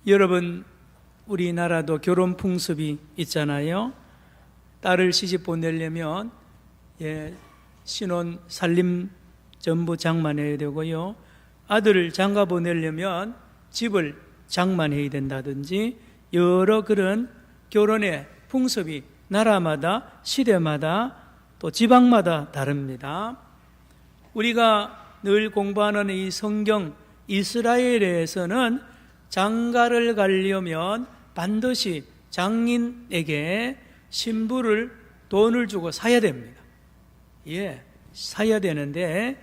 여러분, 우리나라도 결혼 풍습이 있잖아요. 딸을 시집 보내려면 신혼 살림 전부 장만해야 되고요. 아들을 장가 보내려면 집을 장만해야 된다든지 여러 그런 결혼의 풍습이 나라마다 시대마다 또 지방마다 다릅니다. 우리가 늘 공부하는 이 성경 이스라엘에서는 장가를 가려면 반드시 장인에게 신부를 돈을 주고 사야 됩니다. 사야 되는데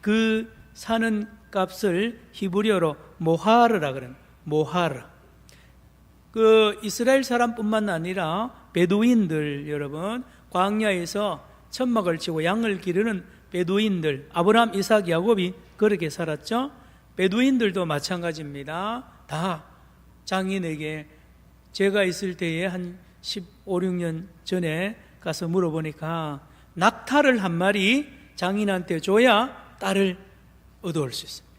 그 사는 값을 히브리어로 모하르라 그래요. 모하르. 그 이스라엘 사람뿐만 아니라 베두인들, 여러분, 광야에서 천막을 치고 양을 기르는 베두인들, 아브라함, 이삭, 야곱이 그렇게 살았죠. 베두인들도 마찬가지입니다. 다 장인에게, 제가 있을 때에 한 15, 16년 전에 가서 물어보니까 낙타를 한 마리 장인한테 줘야 딸을 얻어올 수 있습니다.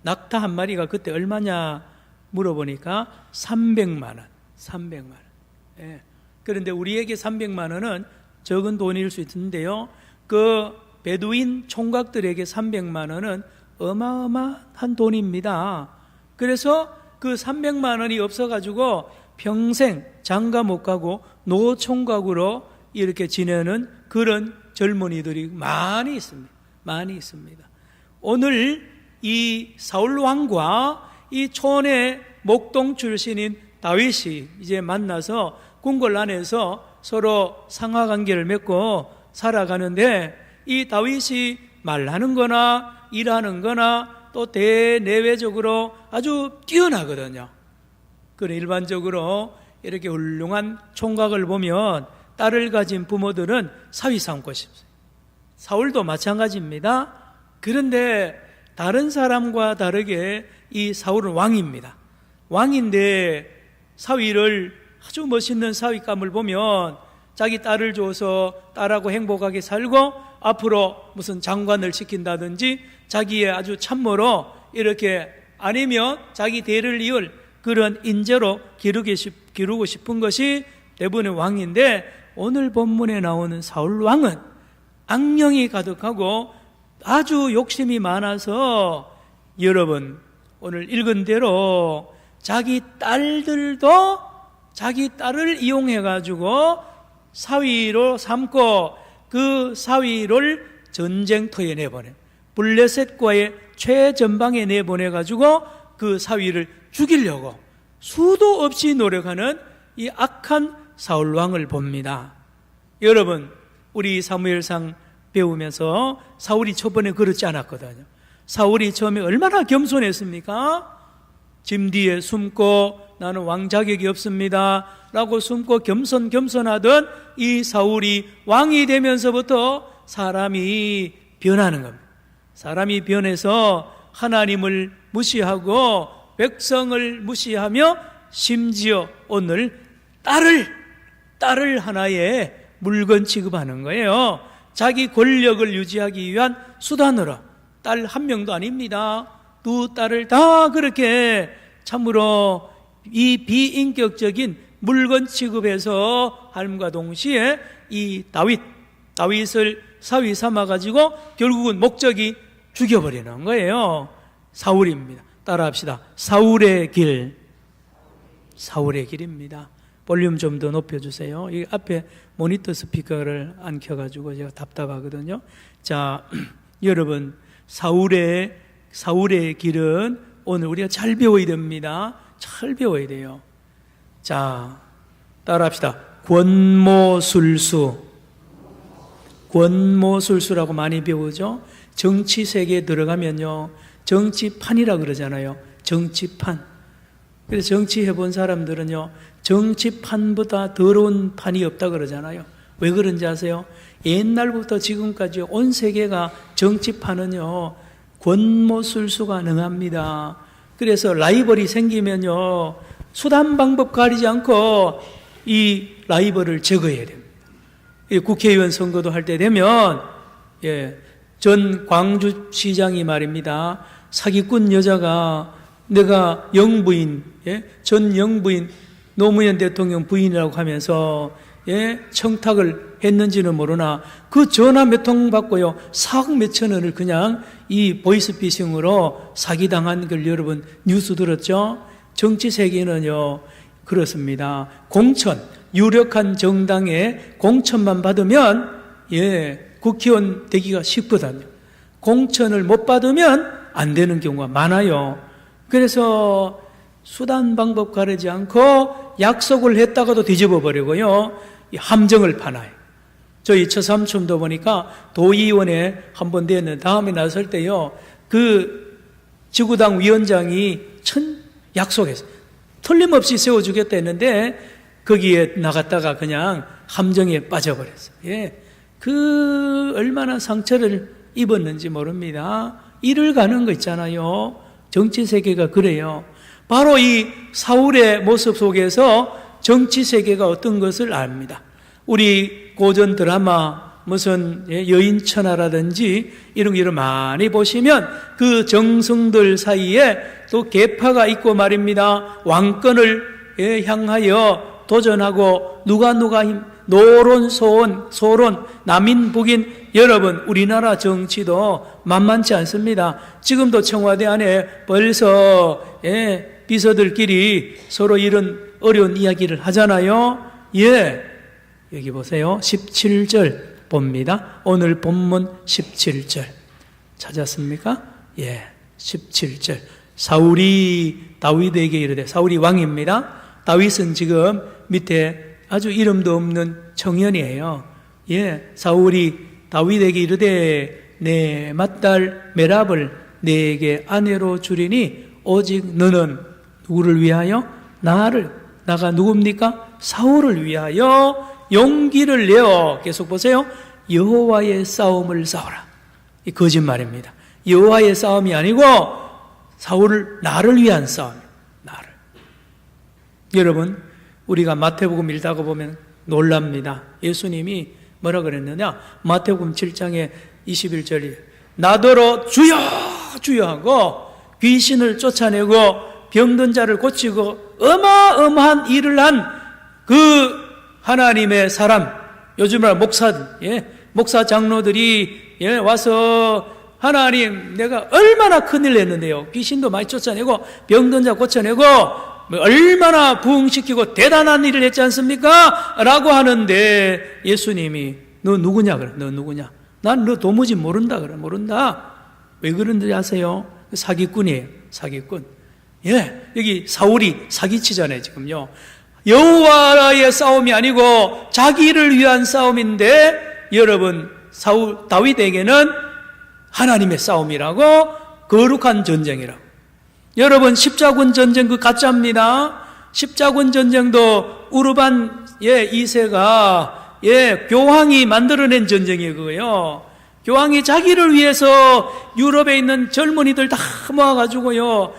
낙타 한 마리가 그때 얼마냐 물어보니까 300만 원. 300만 원. 그런데 우리에게 300만 원은 적은 돈일 수 있는데요. 그 베두인 총각들에게 300만 원은 어마어마한 돈입니다. 그래서 그 300만 원이 없어가지고 평생 장가 못 가고 노총각으로 이렇게 지내는 그런 젊은이들이 많이 있습니다. 많이 있습니다. 오늘 이 사울 왕과 이 촌의 목동 출신인 다윗이 이제 만나서 궁궐 안에서 서로 상하관계를 맺고 살아가는데, 이 다윗이 말하는 거나 일하는 거나 또 대내외적으로 아주 뛰어나거든요. 그래, 일반적으로 이렇게 훌륭한 총각을 보면 딸을 가진 부모들은 사위 삼고 싶어요. 사울도 마찬가지입니다. 그런데 다른 사람과 다르게 이 사울은 왕입니다. 왕인데 사위를, 아주 멋있는 사위감을 보면 자기 딸을 줘서 딸하고 행복하게 살고 앞으로 무슨 장관을 시킨다든지 자기의 아주 참모로 이렇게, 아니면 자기 대를 이을 그런 인재로 기르고 싶은 것이 대부분의 왕인데, 오늘 본문에 나오는 사울 왕은 악령이 가득하고 아주 욕심이 많아서, 여러분 오늘 읽은 대로 자기 딸들도 자기 딸을 이용해 가지고 사위로 삼고 그 사위를 전쟁터에 내보내, 블레셋과의 최전방에 내보내 가지고 그 사위를 죽이려고 수도 없이 노력하는 이 악한 사울 왕을 봅니다. 여러분, 우리 사무엘상 배우면서 사울이 초반에 그렇지 않았거든요. 사울이 처음에 얼마나 겸손했습니까? 짐 뒤에 숨고 나는 왕 자격이 없습니다 라고 숨고 겸손하던 이 사울이 왕이 되면서부터 사람이 변하는 겁니다. 사람이 변해서 하나님을 무시하고 백성을 무시하며 심지어 오늘 딸을 하나의 물건 취급하는 거예요. 자기 권력을 유지하기 위한 수단으로. 딸 한 명도 아닙니다. 두 딸을 다 그렇게 참으로 이 비인격적인 물건 취급해서 삶과 동시에 이 다윗을 사위 삼아가지고 결국은 목적이 죽여버리는 거예요. 사울입니다. 따라합시다. 사울의 길입니다. 볼륨 좀 더 높여주세요. 이 앞에 모니터 스피커를 안 켜가지고 제가 답답하거든요. 자, 여러분, 사울의 길은 오늘 우리가 잘 배워야 됩니다. 잘 배워야 돼요. 자, 따라합시다. 권모술수라고 많이 배우죠. 정치 세계에 들어가면요, 정치판이라 그러잖아요. 정치판. 그래서 정치 해본 사람들은요, 정치판보다 더러운 판이 없다 그러잖아요. 왜 그런지 아세요? 옛날부터 지금까지 온 세계가 정치판은요, 권모술수가 능합니다. 그래서 라이벌이 생기면요, 수단 방법 가리지 않고 이 라이벌을 제거해야 됩니다. 국회의원 선거도 할 때 되면, 전 광주시장이 말입니다, 사기꾼 여자가 내가 영부인, 전 영부인 노무현 대통령 부인이라고 하면서 청탁을 했는지는 모르나 그 전화 몇 통 받고요 4억 몇천 원을 그냥 이 보이스피싱으로 사기당한 걸 여러분 뉴스 들었죠? 정치 세계는요 그렇습니다. 공천, 유력한 정당의 공천만 받으면 국회의원 되기가 쉽거든요. 공천을 못 받으면 안 되는 경우가 많아요. 그래서 수단 방법 가리지 않고 약속을 했다가도 뒤집어 버리고요 함정을 파나요. 저희 처삼촌도 보니까 도의원에 한번 됐는데 다음에 나설 때요 그 지구당 위원장이 약속했어요. 틀림없이 세워주겠다 했는데 거기에 나갔다가 그냥 함정에 빠져버렸어요. 그 얼마나 상처를 입었는지 모릅니다. 일을 가는 거 있잖아요. 정치 세계가 그래요. 바로 이 사울의 모습 속에서 정치 세계가 어떤 것을 압니다. 우리 고전 드라마 무슨 여인천하라든지 이런 거 많이 보시면 그 정승들 사이에 또 계파가 있고 말입니다. 왕권을 향하여 도전하고 누가 노론 소론 남인 북인 여러분 우리나라 정치도 만만치 않습니다. 지금도 청와대 안에 벌써 비서들끼리 서로 이런 어려운 이야기를 하잖아요. 여기 보세요. 17절 봅니다. 오늘 본문 17절 찾았습니까? 17절. 사울이 다윗에게 이르되, 사울이 왕입니다. 다윗은 지금 밑에 아주 이름도 없는 청년이에요. 사울이 다윗에게 이르되 내 맏딸 메랍을 내게 아내로 주리니 오직 너는 누구를 위하여? 나가 누굽니까? 사울을 위하여 용기를 내어, 계속 보세요. 여호와의 싸움을 싸우라. 이 거짓말입니다. 여호와의 싸움이 아니고 나를 위한 싸움. 나를. 여러분, 우리가 마태복음 읽다가 보면 놀랍니다. 예수님이 뭐라 그랬느냐? 마태복음 7장에 21절이 나더러 주여 주여 하고 귀신을 쫓아내고 병든 자를 고치고 어마어마한 일을 한 그 하나님의 사람, 요즘 말 목사들, 목사 장로들이 와서 하나님 내가 얼마나 큰일 냈는데요. 귀신도 많이 쫓아내고 병든 자 고쳐내고 얼마나 부흥시키고 대단한 일을 했지 않습니까? 라고 하는데 예수님이 너 누구냐 그래. 너 누구냐? 난 너 도무지 모른다 그래. 모른다. 왜 그런지 아세요? 사기꾼이에요. 사기꾼. 여기 사울이 사기치잖아요. 지금요. 여호와의 싸움이 아니고 자기를 위한 싸움인데 여러분 다윗에게는 하나님의 싸움이라고 거룩한 전쟁이라고. 여러분 십자군 전쟁 그 가짜입니다. 십자군 전쟁도 우르반 2세가 교황이 만들어낸 전쟁이에요. 그거요. 교황이 자기를 위해서 유럽에 있는 젊은이들 다 모아가지고요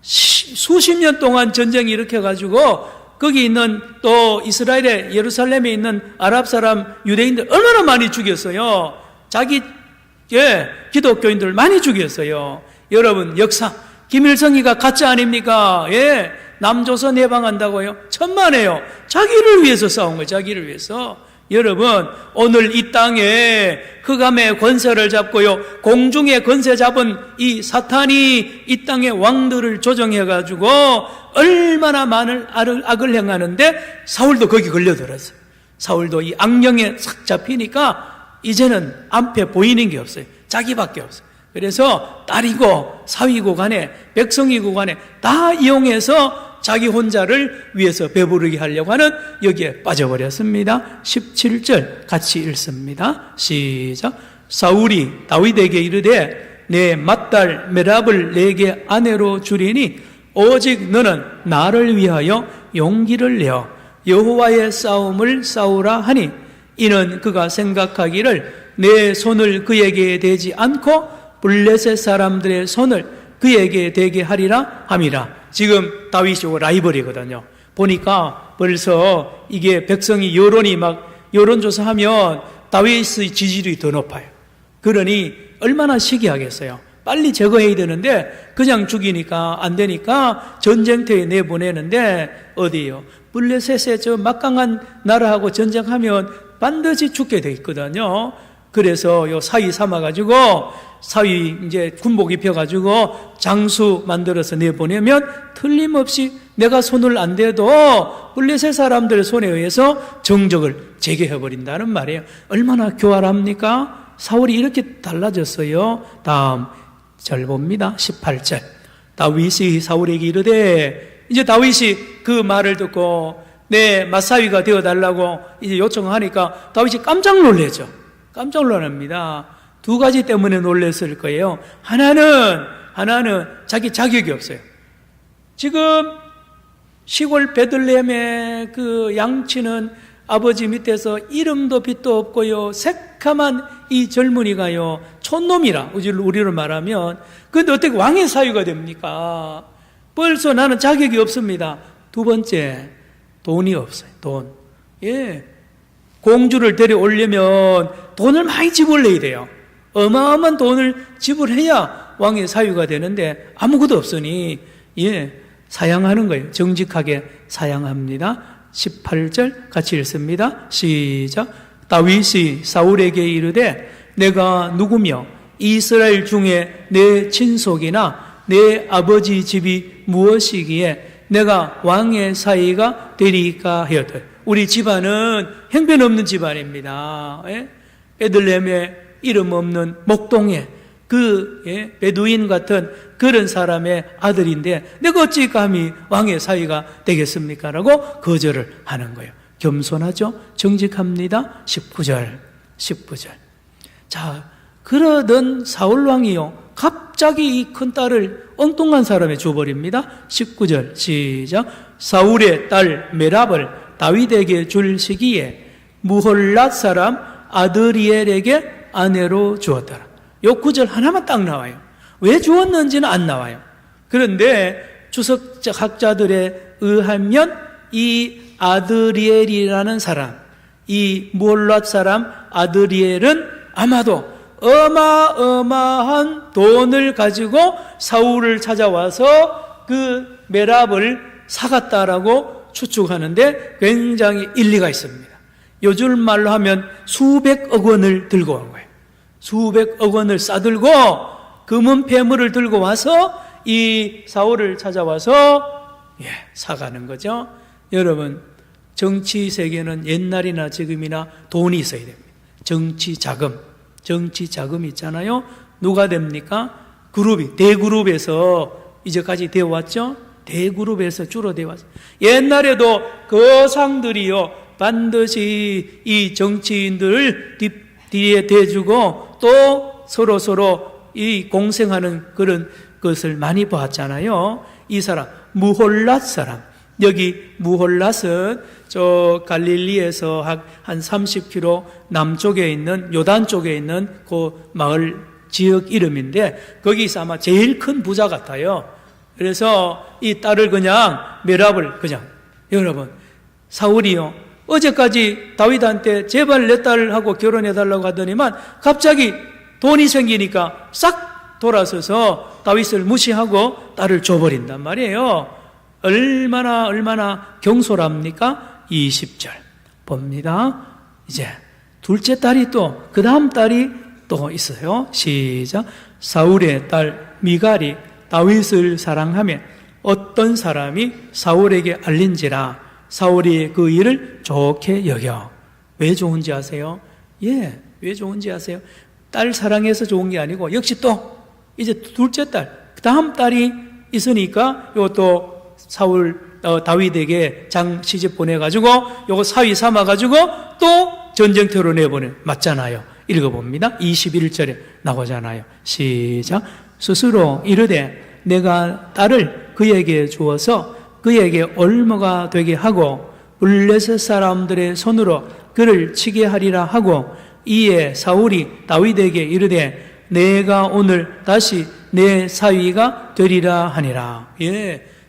수십 년 동안 전쟁이 일으켜가지고 거기 있는 또 이스라엘의 예루살렘에 있는 아랍 사람 유대인들 얼마나 많이 죽였어요. 자기 기독교인들 많이 죽였어요. 여러분 역사 김일성이가 가짜 아닙니까? 남조선 해방한다고요? 천만에요. 자기를 위해서 싸운 거예요. 자기를 위해서. 여러분 오늘 이 땅에 흑암의 권세를 잡고요 공중의 권세 잡은 이 사탄이 이 땅의 왕들을 조정해가지고 얼마나 많은 악을 행하는데 사울도 거기 걸려들었어요. 사울도 이 악령에 싹 잡히니까 이제는 앞에 보이는 게 없어요. 자기밖에 없어요. 그래서 딸이고 사위고 간에 백성이고 간에 다 이용해서 자기 혼자를 위해서 배부르게 하려고 하는 여기에 빠져버렸습니다. 17절 같이 읽습니다. 시작. 사울이 다윗에게 이르되 내 맏딸 메랍을 내게 아내로 주리니 오직 너는 나를 위하여 용기를 내어 여호와의 싸움을 싸우라 하니 이는 그가 생각하기를 내 손을 그에게 대지 않고 블레셋 사람들의 손을 그에게 대게 하리라 함이라. 지금 다윗이 라이벌이거든요. 보니까 벌써 이게 백성이 여론이 막 여론조사하면 다윗의 지지율이 더 높아요. 그러니 얼마나 시기하겠어요. 빨리 제거해야 되는데 그냥 죽이니까 안 되니까 전쟁터에 내보내는데 어디요? 블레셋의 저 막강한 나라하고 전쟁하면 반드시 죽게 돼 있거든요. 그래서 요 사위 삼아가지고 사위 이제 군복 입혀가지고 장수 만들어서 내보내면 틀림없이 내가 손을 안 대도 블레셋 사람들 손에 의해서 정적을 제거해버린다는 말이에요. 얼마나 교활합니까? 사울이 이렇게 달라졌어요. 다음 절 봅니다. 18절. 다윗이 사울에게 이르되, 이제 다윗이 그 말을 듣고 내 맞사위가 되어달라고 이제 요청하니까 다윗이 깜짝 놀라죠. 깜짝 놀랍니다. 두 가지 때문에 놀랐을 거예요. 하나는 자기 자격이 없어요. 지금 시골 베들레헴의 그 양치는 아버지 밑에서 이름도 빛도 없고요, 새카만 이 젊은이가요, 촌놈이라 우리로 말하면, 근데 어떻게 왕의 사위가 됩니까? 벌써 나는 자격이 없습니다. 두 번째, 돈이 없어요. 돈. 예, 공주를 데려오려면 돈을 많이 지불해야 돼요. 어마어마한 돈을 지불해야 왕의 사위가 되는데 아무것도 없으니 사양하는 거예요. 정직하게 사양합니다. 18절 같이 읽습니다. 시작. 다윗이 사울에게 이르되 내가 누구며 이스라엘 중에 내 친속이나 내 아버지 집이 무엇이기에 내가 왕의 사위가 되리까 하였다. 우리 집안은 형편없는 집안입니다. 베들레헴에 이름 없는 목동에 그 베두인 같은 그런 사람의 아들인데 내가 어찌 감히 왕의 사위가 되겠습니까? 라고 거절을 하는 거예요. 겸손하죠? 정직합니다. 19절. 자, 그러던 사울왕이요, 갑자기 이 큰딸을 엉뚱한 사람에 줘버립니다. 19절 시작. 사울의 딸 메랍을 다윗에게 줄 시기에 무홀랏 사람 아드리엘에게 아내로 주었더라. 요 구절 하나만 딱 나와요. 왜 주었는지는 안 나와요. 그런데 주석적 학자들에 의하면 이 아드리엘이라는 사람, 이 무홀랏 사람 아드리엘은 아마도 어마어마한 돈을 가지고 사울을 찾아와서 그 메랍을 사갔다라고 추측하는데 굉장히 일리가 있습니다. 요즘 말로 하면 수백억 원을 들고 온 거예요. 수백억 원을 싸들고 금은 폐물을 들고 와서 이 사울을 찾아와서 사가는 거죠. 여러분, 정치 세계는 옛날이나 지금이나 돈이 있어야 됩니다. 정치 자금 있잖아요. 누가 됩니까? 그룹이, 대그룹에서 이제까지 되어 왔죠. 대그룹에서 주로 되어 왔어요. 옛날에도 거상들이요, 반드시 이 정치인들을 뒤에 대주고 또 서로 이 공생하는 그런 것을 많이 봤잖아요. 이 사람, 무홀랏 사람. 여기 무홀랏은 저 갈릴리에서 한 30km 남쪽에 있는 요단 쪽에 있는 그 마을 지역 이름인데 거기서 아마 제일 큰 부자 같아요. 그래서 이 딸을 그냥 메랍을 그냥, 여러분, 사울이요, 어제까지 다윗한테 제발 내 딸하고 결혼해달라고 하더니만 갑자기 돈이 생기니까 싹 돌아서서 다윗을 무시하고 딸을 줘버린단 말이에요. 얼마나 경솔합니까? 20절 봅니다. 이제 둘째 딸이 또 그 다음 딸이 또 있어요. 시작. 사울의 딸 미갈이 다윗을 사랑하며 어떤 사람이 사울에게 알린지라 사울이 그 일을 좋게 여겨. 왜 좋은지 아세요? 왜 좋은지 아세요? 딸 사랑해서 좋은 게 아니고 역시 또 이제 둘째 딸, 그 다음 딸이 있으니까 요것도 사울 다윗에게 장 시집 보내가지고 요거 사위 삼아가지고 또 전쟁터로 내보내. 맞잖아요. 읽어봅니다. 21절에 나오잖아요. 시작. 스스로 이르되 내가 딸을 그에게 주어서 그에게 올무가 되게 하고 블레셋 사람들의 손으로 그를 치게 하리라 하고 이에 사울이 다윗에게 이르되 내가 오늘 다시 내 사위가 되리라 하니라.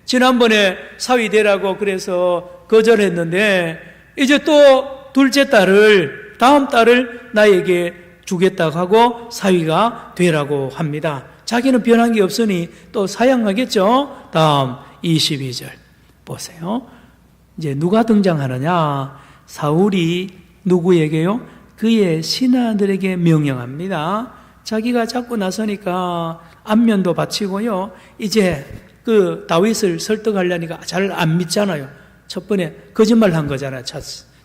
지난번에 사위 되라고 그래서 거절했는데 이제 또 둘째 딸을, 다음 딸을 나에게 주겠다고 하고 사위가 되라고 합니다. 자기는 변한 게 없으니 또 사양하겠죠. 다음 22절 보세요. 이제 누가 등장하느냐? 사울이 누구에게요? 그의 신하들에게 명령합니다. 자기가 잡고 나서니까 안면도 바치고요. 이제 그 다윗을 설득하려니까 잘 안 믿잖아요. 첫 번에 거짓말 한 거잖아요.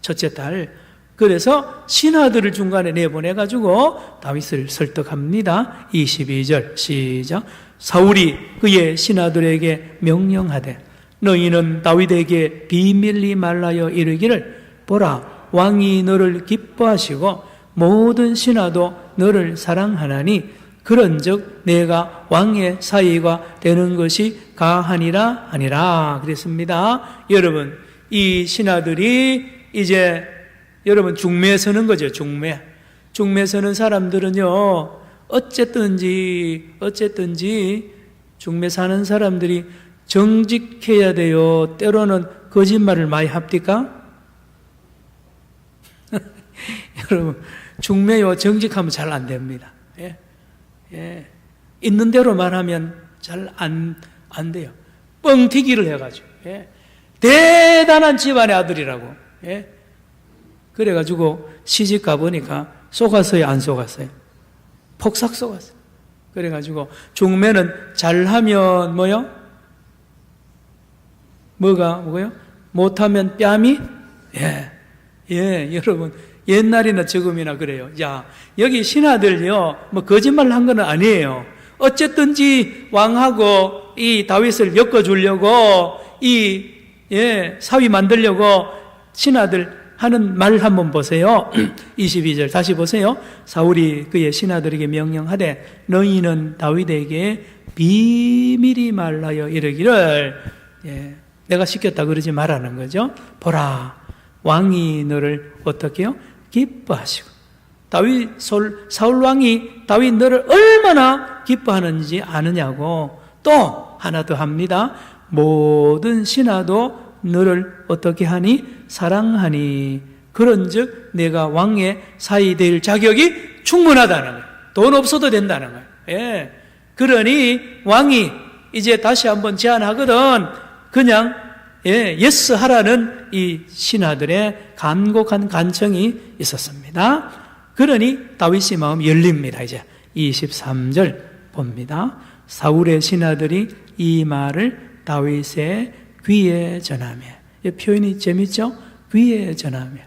첫째 딸. 그래서 신하들을 중간에 내보내가지고 다윗을 설득합니다. 22절 시작. 사울이 그의 신하들에게 명령하되 너희는 다윗에게 비밀리 말하여 이르기를 보라 왕이 너를 기뻐하시고 모든 신하도 너를 사랑하나니 그런즉 내가 왕의 사위가 되는 것이 가하니라 하니라 그랬습니다. 여러분 이 신하들이 이제 여러분 중매에 서는 거죠. 중매에 서는 사람들은요 어쨌든지 중매 사는 사람들이 정직해야 돼요. 때로는 거짓말을 많이 합니까? 여러분 중매요 정직하면 잘 안 됩니다. 예. 있는 대로 말하면 잘 안 돼요. 뻥튀기를 해가지고 대단한 집안의 아들이라고 그래가지고 시집 가보니까 속았어요 안 속았어요? 폭삭 속았어요. 그래가지고 중매는 잘하면 뭐요? 뭐고요? 못하면 뺨이? 여러분 옛날이나 지금이나 그래요. 자, 여기 신하들요 뭐 거짓말 한 건 아니에요. 어쨌든지 왕하고 이 다윗을 엮어주려고 사위 만들려고 신하들 하는 말 한번 보세요. 22절 다시 보세요. 사울이 그의 신하들에게 명령하되 너희는 다윗에게 비밀히 말하여 이르기를 내가 시켰다 그러지 말라는 거죠. 보라 왕이 너를 어떻게 해요? 기뻐하시고 사울 왕이 다윗 너를 얼마나 기뻐하는지 아느냐고. 또 하나 더 합니다. 모든 신하도 너를 어떻게 하니? 사랑하니 그런즉 내가 왕의 사위 될 자격이 충분하다는 거예요. 돈 없어도 된다는 거예요. 그러니 왕이 이제 다시 한번 제안하거든 그냥 예스 하라는 이 신하들의 간곡한 간청이 있었습니다. 그러니 다윗의 마음이 열립니다. 이제 23절 봅니다. 사울의 신하들이 이 말을 다윗의 귀에 전하며, 이 표현이 재밌죠? 귀에 전하며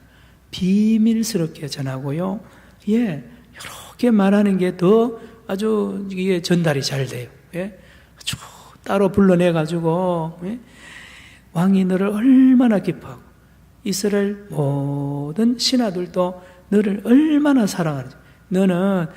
비밀스럽게 전하고요. 이렇게 말하는 게 더 아주 이게 전달이 잘 돼요. 아주 따로 불러내가지고 왕이 너를 얼마나 기뻐하고 이스라엘 모든 신하들도 너를 얼마나 사랑하는지 너는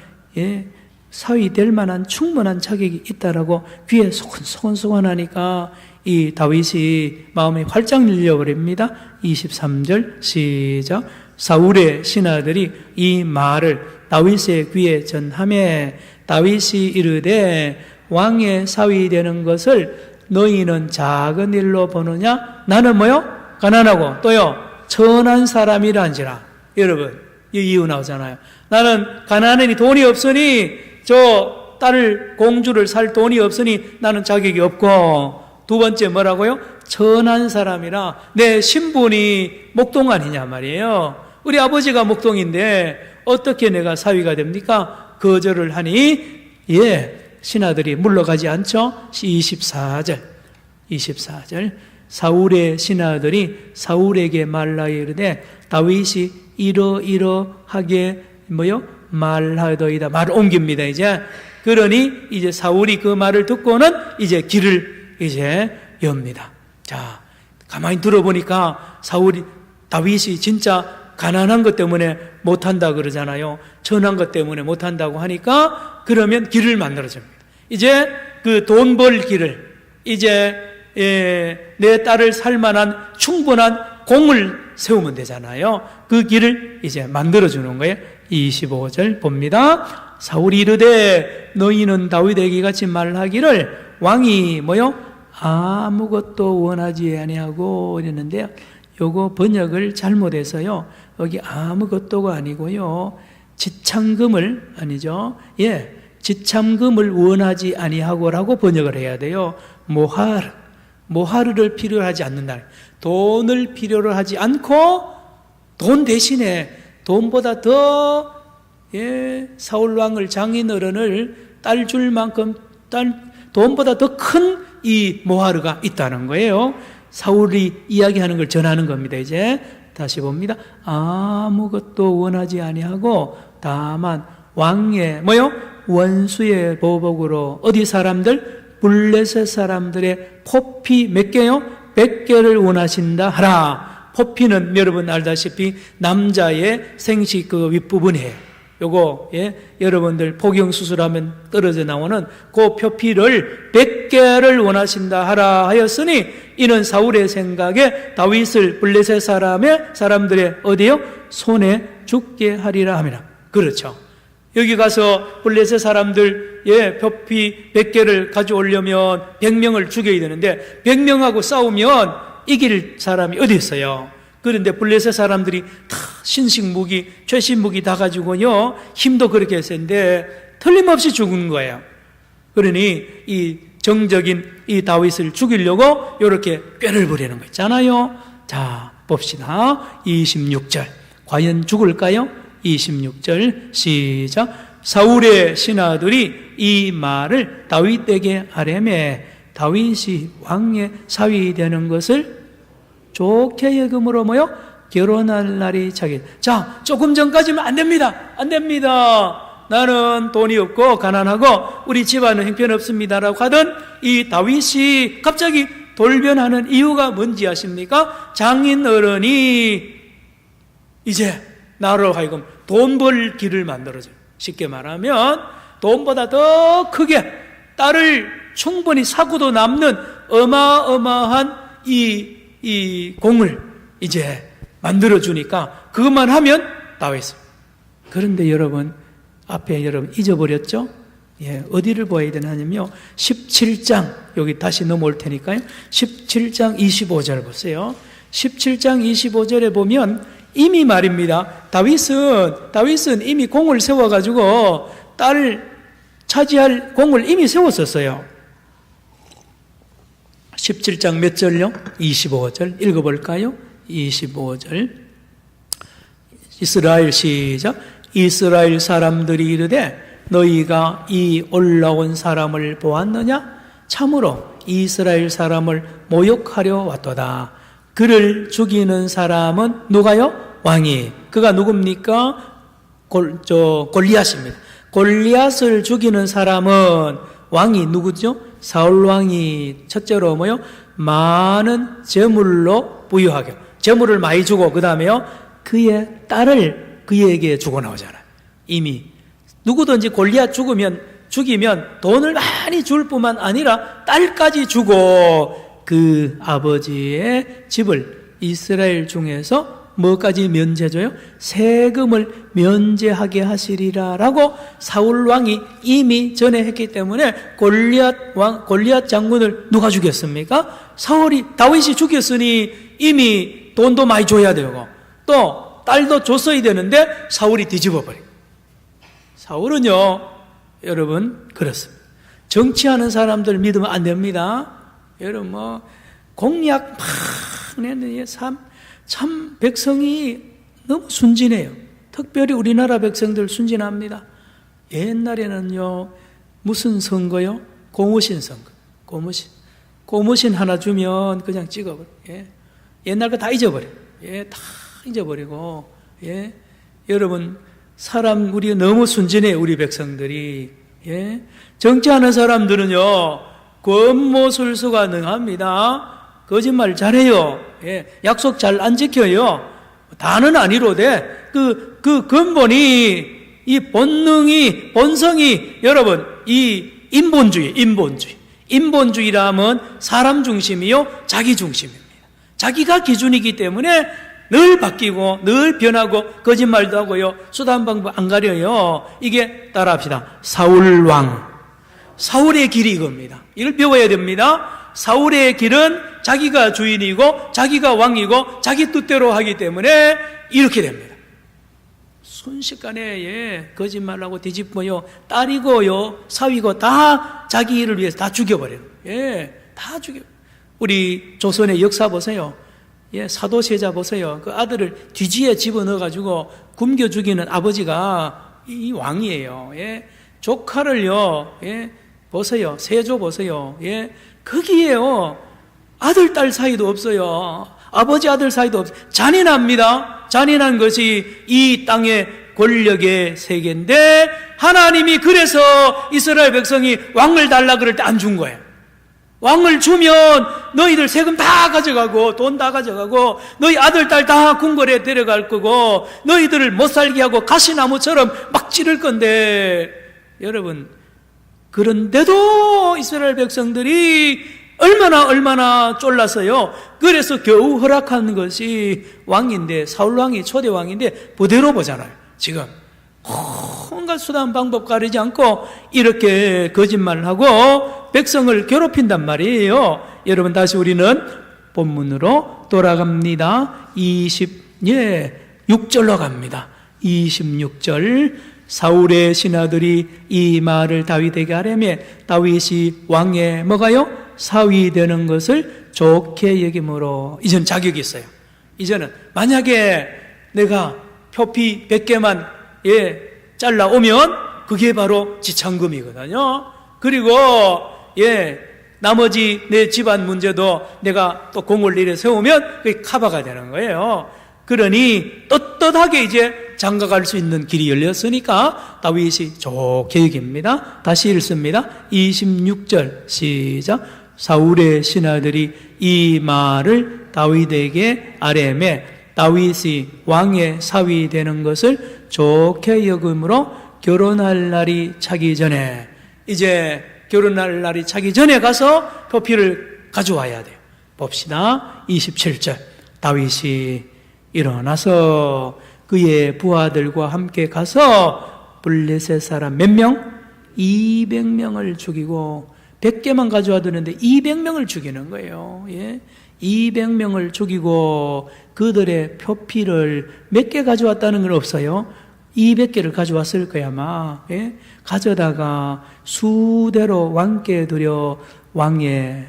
사위 될 만한 충분한 자격이 있다라고 귀에 소곤소곤하니까 이 다윗이 마음이 활짝 열려버립니다. 23절 시작. 사울의 신하들이 이 말을 다윗의 귀에 전하매 다윗이 이르되 왕의 사위 되는 것을 너희는 작은 일로 보느냐? 나는 뭐요? 가난하고 또요 천한 사람이란지라. 여러분 이 이유 나오잖아요. 나는 가난하니 돈이 없으니 저 딸을 공주를 살 돈이 없으니 나는 자격이 없고, 두 번째 뭐라고요? 천한 사람이라. 내 신분이 목동 아니냐 말이에요. 우리 아버지가 목동인데 어떻게 내가 사위가 됩니까? 거절을 하니 신하들이 물러가지 않죠. 24절 사울의 신하들이 사울에게 말하여 이르되 다윗이 이러이러하게 말하더이다. 말을 옮깁니다. 이제 그러니 이제 사울이 그 말을 듣고는 이제 길을 이제 엽니다. 자, 가만히 들어보니까 다윗이 진짜 가난한 것 때문에 못한다 그러잖아요. 천한 것 때문에 못한다고 하니까 그러면 길을 만들어줍니다. 이제 그 돈 벌 길을, 이제 내 딸을 살만한 충분한 공을 세우면 되잖아요. 그 길을 이제 만들어주는 거예요. 25절 봅니다. 사울이 이르되 너희는 다윗에게 같이 말하기를 왕이 아무것도 원하지 아니하고 이랬는데요. 요거 번역을 잘못해서요. 여기 아무것도가 아니고요. 지창금을 아니죠. 지참금을 원하지 아니하고라고 번역을 해야 돼요. 모하르를 필요로 하지 않는다. 돈을 필요로 하지 않고 돈 대신에 돈보다 더 사울 왕을 장인어른을 딸 줄 만큼 돈보다 더 큰 이 모하르가 있다는 거예요. 사울이 이야기하는 걸 전하는 겁니다. 이제 다시 봅니다. 아무것도 원하지 아니하고 다만 왕의 원수의 보복으로 어디 사람들? 블레셋 사람들의 포피 몇 개요? 100개를 원하신다 하라. 포피는 여러분 알다시피 남자의 생식 그 윗부분이에요. 요거 여러분들 포경 수술하면 떨어져 나오는 그 표피를 100개를 원하신다 하라 하였으니 이는 사울의 생각에 다윗을 블레셋 사람들의 어디요? 손에 죽게 하리라 하미라. 그렇죠. 여기 가서 블레셋 사람들 표피 100개를 가져오려면 100명을 죽여야 되는데 100명하고 싸우면 이길 사람이 어디 있어요? 그런데 블레셋 사람들이 다 신식 무기, 최신 무기 다 가지고요, 힘도 그렇게 센데 틀림없이 죽는 거예요. 그러니 이 정적인 이 다윗을 죽이려고 이렇게 꾀를 부리는 거 있잖아요. 자, 봅시다. 26절. 과연 죽을까요? 26절 시작. 사울의 신하들이 이 말을 다윗에게 하려매 다윗이 왕의 사위 되는 것을 좋게 여김으로 결혼할 날이 차기. 자, 조금 전까지는 안 됩니다. 안 됩니다. 나는 돈이 없고 가난하고 우리 집안은 형편없습니다라고 하던 이 다윗이 갑자기 돌변하는 이유가 뭔지 아십니까? 장인 어른이 이제 나로 하여금 돈 벌 길을 만들어줘요. 쉽게 말하면 돈보다 더 크게 딸을 충분히 사고도 남는 어마어마한 이 공을 이제 만들어주니까 그것만 하면 다윗. 그런데 여러분 앞에 여러분 잊어버렸죠? 어디를 보아야 되냐면요 17장 여기 다시 넘어올 테니까요 17장 25절 보세요. 17장 25절에 보면 이미 말입니다. 다윗은 이미 공을 세워가지고 딸을 차지할 공을 이미 세웠었어요. 17장 몇 절요? 25절 읽어볼까요? 25절 이스라엘 시작. 이스라엘 사람들이 이르되 너희가 이 올라온 사람을 보았느냐? 참으로 이스라엘 사람을 모욕하려 왔도다. 그를 죽이는 사람은 누가요? 왕이. 그가 누굽니까? 골리앗입니다. 골리앗을 죽이는 사람은 왕이 누구죠? 사울 왕이 첫째로 많은 재물로 부유하게 재물을 많이 주고 그 다음에요 그의 딸을 그에게 주고 나오잖아요. 이미 누구든지 골리앗 죽이면 돈을 많이 줄 뿐만 아니라 딸까지 주고 그 아버지의 집을 이스라엘 중에서 뭐까지 면제줘요? 세금을 면제하게 하시리라라고 사울 왕이 이미 전에 했기 때문에 골리앗 장군을 누가 죽였습니까? 다윗이 죽였으니 이미 돈도 많이 줘야 되고 또 딸도 줬어야 되는데 사울이 뒤집어 버려. 사울은요, 여러분 그렇습니다. 정치하는 사람들 믿으면 안 됩니다. 여러분 공약 막 내는 참 백성이 너무 순진해요. 특별히 우리나라 백성들 순진합니다. 옛날에는요 무슨 선거요? 고무신 선거. 고무신 하나 주면 그냥 찍어버려. 옛날 거 다 잊어버려. 다 잊어버리고. 여러분 우리 너무 순진해요. 우리 백성들이. 정치하는 사람들은요 권모술수가 능합니다. 거짓말 잘해요. 약속 잘 안 지켜요. 다는 아니로되 그 근본이 이 본성이 여러분 이 인본주의라면 사람 중심이요 자기 중심입니다. 자기가 기준이기 때문에 늘 바뀌고 늘 변하고 거짓말도 하고요 수단 방법 안 가려요. 이게 따라합시다. 사울의 길이 이겁니다. 이걸 배워야 됩니다. 사울의 길은 자기가 주인이고 자기가 왕이고 자기 뜻대로 하기 때문에 이렇게 됩니다. 순식간에 거짓말하고 뒤집어요, 딸이고요, 사위고 다 자기 일을 위해서 다 죽여버려요. 다 죽여. 우리 조선의 역사 보세요. 사도세자 보세요. 그 아들을 뒤지에 집어넣어가지고 굶겨 죽이는 아버지가 이 왕이에요. 조카를요, 보세요. 세조 보세요. 거기에요. 아들, 딸 사이도 없어요. 아버지, 아들 사이도 없어요. 잔인합니다. 잔인한 것이 이 땅의 권력의 세계인데, 하나님이 그래서 이스라엘 백성이 왕을 달라 그럴 때 안 준 거예요. 왕을 주면 너희들 세금 다 가져가고 돈 다 가져가고 너희 아들, 딸 다 궁궐에 데려갈 거고 너희들을 못 살게 하고 가시나무처럼 막 찌를 건데, 여러분, 그런데도 이스라엘 백성들이 얼마나 쫄라서요. 그래서 겨우 허락한 것이 왕인데, 사울왕이 초대왕인데 부대로 보잖아요. 지금 온갖 수단 방법 가리지 않고 이렇게 거짓말을 하고 백성을 괴롭힌단 말이에요. 여러분, 다시 우리는 본문으로 돌아갑니다. 26절로 갑니다. 26절. 사울의 신하들이 이 말을 다윗에게 하려며 다윗이 왕의 뭐가요? 사위 되는 것을 좋게 여김으로. 이제는 자격이 있어요. 이제는 만약에 내가 표피 100개만 잘라오면 그게 바로 지참금이거든요. 그리고 나머지 내 집안 문제도 내가 또 공을 일에 세우면 그게 커버가 되는 거예요. 그러니 떳떳하게 이제 장가갈 수 있는 길이 열렸으니까 다윗이 좋게 여깁니다. 다시 읽습니다. 26절 시작. 사울의 신하들이 이 말을 다윗에게 아뢰매 다윗이 왕의 사위 되는 것을 좋게 여김으로 결혼할 날이 차기 전에, 이제 결혼할 날이 차기 전에 가서 표피를 가져와야 돼요. 봅시다. 27절. 다윗이 일어나서 그의 부하들과 함께 가서 블레셋 사람 몇 명? 200명을 죽이고, 100개만 가져와 두는데 200명을 죽이는 거예요. 200명을 죽이고 그들의 표피를 몇 개 가져왔다는 건 없어요. 200개를 가져왔을 거야 아마. 가져다가 수대로 왕께 드려 왕의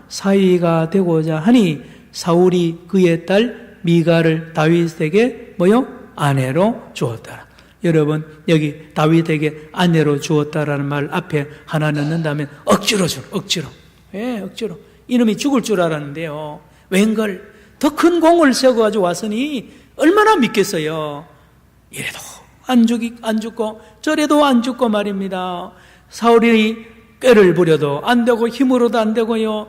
사위가 되고자 하니 사울이 그의 딸 미가를 다윗에게 아내로 주었더라. 여러분, 여기 다윗에게 아내로 주었다라는 말 앞에 하나 넣는다면 억지로 주는, 억지로. 억지로. 이놈이 죽을 줄 알았는데요. 웬걸 더 큰 공을 세워가지고 왔으니 얼마나 믿겠어요. 이래도 안 죽고 저래도 안 죽고 말입니다. 사울이 꾀를 부려도 안 되고 힘으로도 안 되고요.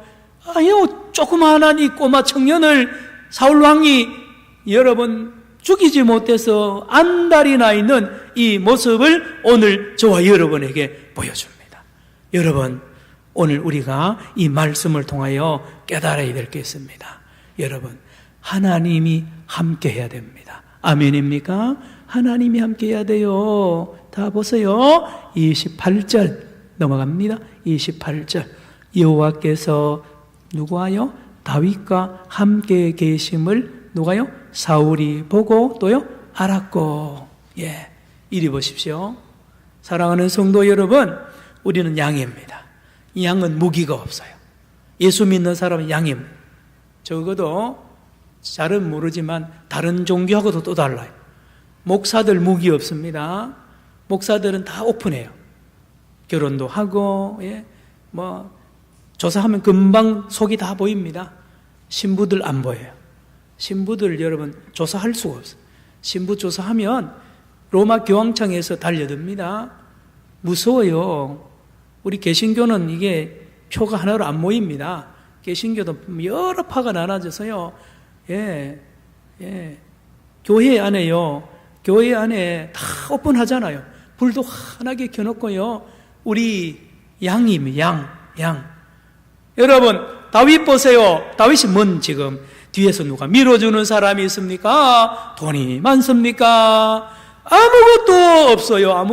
아유, 조그마한 이 꼬마 청년을 사울왕이 여러분 죽이지 못해서 안달이 나 있는 이 모습을 오늘 저와 여러분에게 보여줍니다. 여러분, 오늘 우리가 이 말씀을 통하여 깨달아야 될 게 있습니다. 여러분, 하나님이 함께 해야 됩니다. 아멘입니까? 하나님이 함께 해야 돼요. 다 보세요. 28절 넘어갑니다. 28절. 여호와께서 누구와요? 다윗과 함께 계심을 누가요? 사울이 보고 또요? 알았고. 이리 보십시오. 사랑하는 성도 여러분, 우리는 양입니다. 이 양은 무기가 없어요. 예수 믿는 사람은 양입니다. 적어도 잘은 모르지만 다른 종교하고도 또 달라요. 목사들 무기 없습니다. 목사들은 다 오픈해요. 결혼도 하고, 조사하면 금방 속이 다 보입니다. 신부들 안 보여요. 신부들 여러분 조사할 수가 없어요. 신부 조사하면 로마 교황청에서 달려듭니다. 무서워요. 우리 개신교는 이게 표가 하나로 안 모입니다. 개신교도 여러 파가 나눠져서요. 교회 안에요. 교회 안에 다 오픈하잖아요. 불도 환하게 켜놓고요. 우리 양입니다. 양. 여러분, 다윗 보세요. 다윗이 지금 뒤에서 누가 밀어주는 사람이 있습니까? 돈이 많습니까? 아무것도 없어요.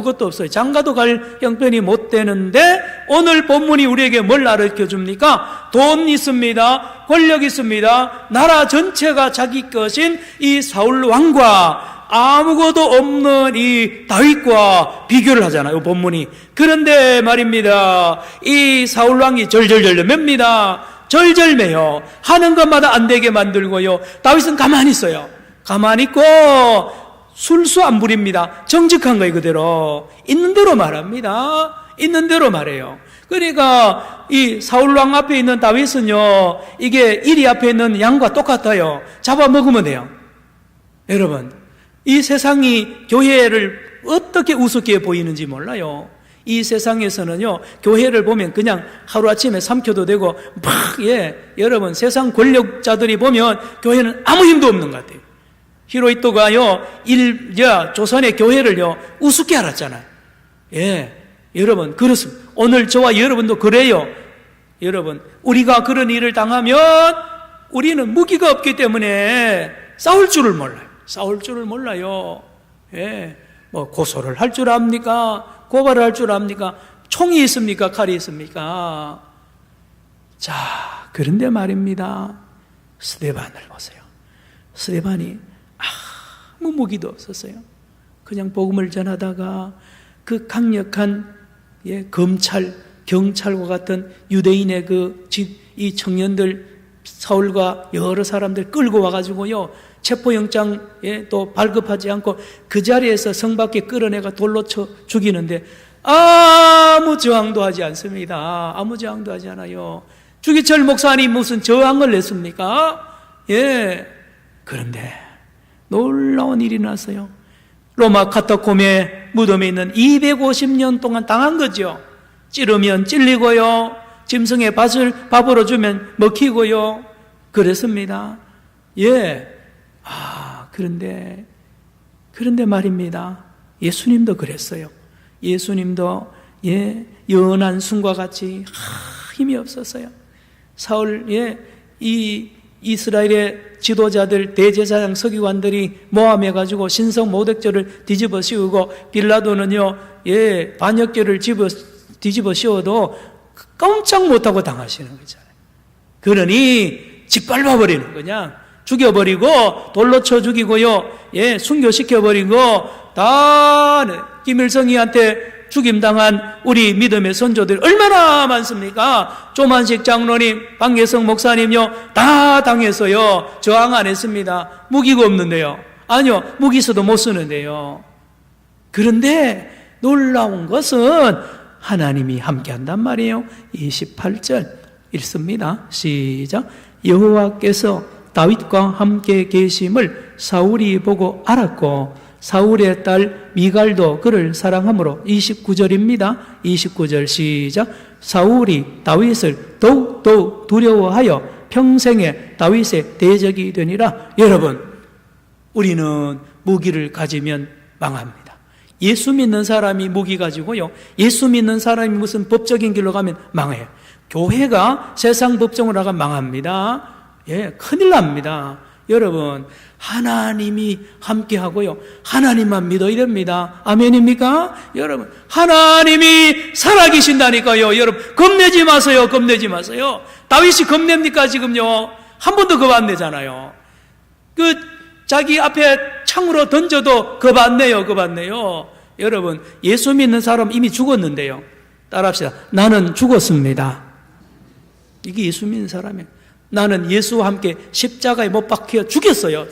장가도 갈 형편이 못 되는데 오늘 본문이 우리에게 뭘 가르쳐 줍니까? 돈 있습니다. 권력 있습니다. 나라 전체가 자기 것인 이 사울 왕과 아무것도 없는 이 다윗과 비교를 하잖아요, 본문이. 그런데 말입니다, 이 사울왕이 절절절 맵니다. 절절매요. 하는 것마다 안 되게 만들고요. 다윗은 가만히 있어요. 가만히 있고 술수 안 부립니다. 정직한 거예요, 그대로. 있는 대로 말합니다. 있는 대로 말해요. 그러니까 이 사울왕 앞에 있는 다윗은요, 이게 이리 앞에 있는 양과 똑같아요. 잡아먹으면 돼요. 여러분, 이 세상이 교회를 어떻게 우습게 보이는지 몰라요. 이 세상에서는요, 교회를 보면 그냥 하루아침에 삼켜도 되고 여러분, 세상 권력자들이 보면 교회는 아무 힘도 없는 것 같아요. 히로히토가요, 조선의 교회를요, 우습게 알았잖아요. 여러분, 그렇습니다. 오늘 저와 여러분도 그래요. 여러분, 우리가 그런 일을 당하면 우리는 무기가 없기 때문에 싸울 줄을 몰라요. 싸울 줄을 몰라요. 뭐 고소를 할 줄 압니까? 고발을 할 줄 압니까? 총이 있습니까? 칼이 있습니까? 자, 그런데 말입니다, 스데반을 보세요. 스데반이 아무 무기도 없었어요. 그냥 복음을 전하다가 그 강력한 검찰, 경찰과 같은 유대인의 이 청년들, 사울과 여러 사람들 끌고 와가지고요, 체포영장에 또 발급하지 않고 그 자리에서 성 밖에 끌어내가 돌로 쳐 죽이는데 아무 저항도 하지 않습니다. 아무 저항도 하지 않아요. 주기철 목사님 무슨 저항을 냈습니까? 그런데 놀라운 일이 났어요. 로마 카타콤의 무덤에 있는 250년 동안 당한 거죠. 찌르면 찔리고요, 짐승의 밥으로 주면 먹히고요, 그랬습니다. 그런데 말입니다, 예수님도 그랬어요. 예수님도 연한 순과 같이 힘이 없었어요. 사울, 이 이스라엘의 지도자들, 대제사장, 서기관들이 모함해가지고 신성 모독죄를 뒤집어 씌우고, 빌라도는요, 반역죄를 뒤집어 씌워도 깜짝 못하고 당하시는 거잖아요. 그러니 짓밟아버리는 거냐, 죽여버리고 돌로 쳐 죽이고요, 순교시켜버리고, 다 김일성이한테 죽임당한 우리 믿음의 선조들 얼마나 많습니까? 조만식 장로님, 박예성 목사님요, 다 당해서요, 저항 안 했습니다. 무기가 없는데요. 아니요, 무기 있어도 못 쓰는데요. 그런데 놀라운 것은 하나님이 함께 한단 말이에요. 28절 읽습니다. 시작. 여호와께서 다윗과 함께 계심을 사울이 보고 알았고 사울의 딸 미갈도 그를 사랑하므로, 29절입니다. 29절 시작. 사울이 다윗을 더욱 두려워하여 평생에 다윗의 대적이 되니라. 여러분, 우리는 무기를 가지면 망합니다. 예수 믿는 사람이 무기 가지고요, 예수 믿는 사람이 무슨 법적인 길로 가면 망해요. 교회가 세상 법정으로 가면 망합니다. 큰일 납니다. 여러분, 하나님이 함께하고요, 하나님만 믿어야 됩니다. 아멘입니까? 여러분, 하나님이 살아계신다니까요. 여러분, 겁내지 마세요. 겁내지 마세요. 다윗이 겁냅니까? 지금요, 한 번도 겁 안 내잖아요. 자기 앞에 창으로 던져도 겁 안 내요. 겁 안 내요. 여러분, 예수 믿는 사람 이미 죽었는데요, 따라합시다. 나는 죽었습니다. 이게 예수 믿는 사람이에요. 나는 예수와 함께 십자가에 못 박혀 죽었어요.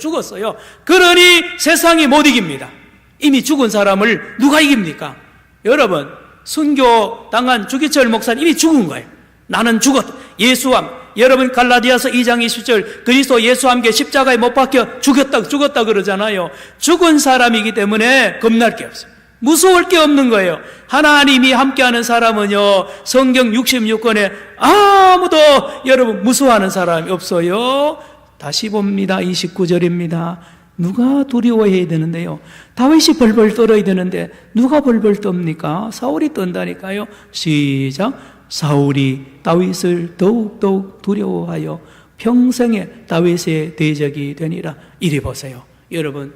그러니 세상이 못 이깁니다. 이미 죽은 사람을 누가 이깁니까? 여러분, 순교 당한 주기철 목사는 이미 죽은 거예요. 나는 죽었다. 예수와, 여러분 갈라디아서 2장 20절 그리스도 예수와 함께 십자가에 못 박혀 죽었다 그러잖아요. 죽은 사람이기 때문에 겁날 게 없어요. 무서울 게 없는 거예요. 하나님이 함께하는 사람은요, 성경 66권에 아무도 여러분 무서워하는 사람이 없어요. 다시 봅니다. 29절입니다. 누가 두려워해야 되는데요, 다윗이 벌벌 떨어야 되는데 누가 벌벌 떱니까? 사울이 떤다니까요. 시작. 사울이 다윗을 더욱 두려워하여 평생에 다윗의 대적이 되니라. 이리 보세요. 여러분,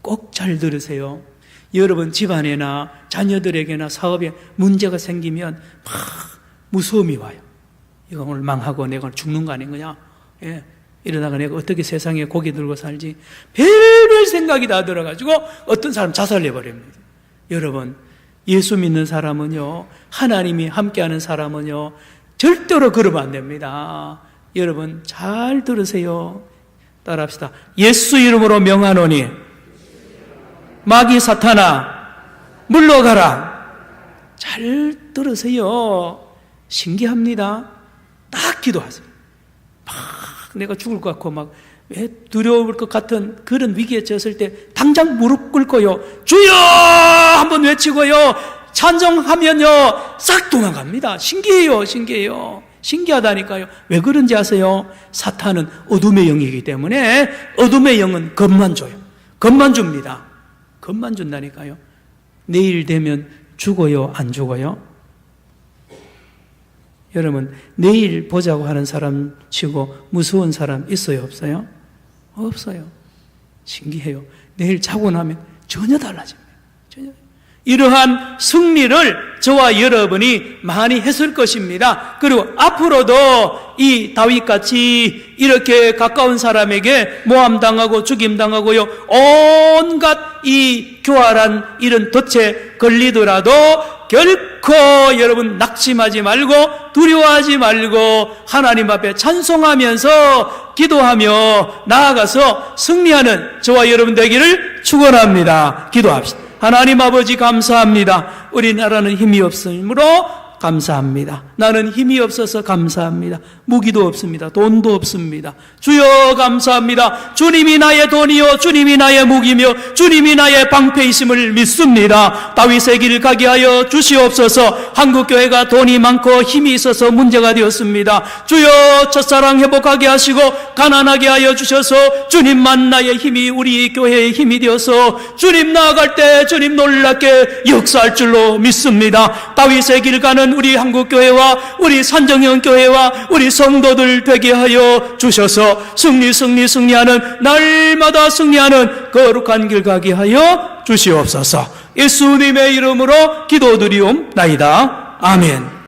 꼭 잘 들으세요. 여러분 집안에나 자녀들에게나 사업에 문제가 생기면 막 무서움이 와요. 이거 오늘 망하고 내가 죽는 거 아닌 거냐? 이러다가 내가 어떻게 세상에 고개 들고 살지? 별별 생각이 다 들어가지고 어떤 사람 자살해버립니다. 여러분, 예수 믿는 사람은요, 하나님이 함께하는 사람은요, 절대로 그러면 안 됩니다. 여러분, 잘 들으세요. 따라합시다. 예수 이름으로 명하노니 마귀 사탄아 물러가라. 잘 들으세요. 신기합니다. 딱 기도하세요. 막 내가 죽을 것 같고 막 두려울 것 같은 그런 위기에 처했을 때 당장 무릎 꿇고요, 주여 한번 외치고요, 찬송하면요 싹 도망갑니다. 신기해요. 신기하다니까요. 왜 그런지 아세요? 사탄은 어둠의 영이기 때문에 어둠의 영은 겁만 줘요. 겁만 줍니다. 겁만 준다니까요. 내일 되면 죽어요, 안 죽어요? 여러분, 내일 보자고 하는 사람 치고 무서운 사람 있어요, 없어요? 없어요. 신기해요. 내일 자고 나면 전혀 달라집니다. 전혀. 이러한 승리를 저와 여러분이 많이 했을 것입니다. 그리고 앞으로도 이 다윗같이 이렇게 가까운 사람에게 모함당하고 죽임당하고요, 온갖 이 교활한 이런 덫에 걸리더라도 결코 여러분 낙심하지 말고 두려워하지 말고 하나님 앞에 찬송하면서 기도하며 나아가서 승리하는 저와 여러분 되기를 축원합니다. 기도합시다. 하나님 아버지 감사합니다. 우리나라는 힘이 없으므로 감사합니다. 나는 힘이 없어서 감사합니다. 무기도 없습니다. 돈도 없습니다. 주여 감사합니다. 주님이 나의 돈이요 주님이 나의 무기며 주님이 나의 방패이심을 믿습니다. 다윗의 길 가게 하여 주시옵소서. 한국교회가 돈이 많고 힘이 있어서 문제가 되었습니다. 주여 첫사랑 회복하게 하시고 가난하게 하여 주셔서 주님만 나의 힘이 우리 교회의 힘이 되어서 주님 나아갈 때 주님 놀랍게 역사할 줄로 믿습니다. 다윗의 길 가는 우리 한국교회와 우리 산정형교회와 우리 성도들 되게 하여 주셔서 승리하는 날마다 승리하는 거룩한 길 가게 하여 주시옵소서. 예수님의 이름으로 기도드리옵나이다. 아멘.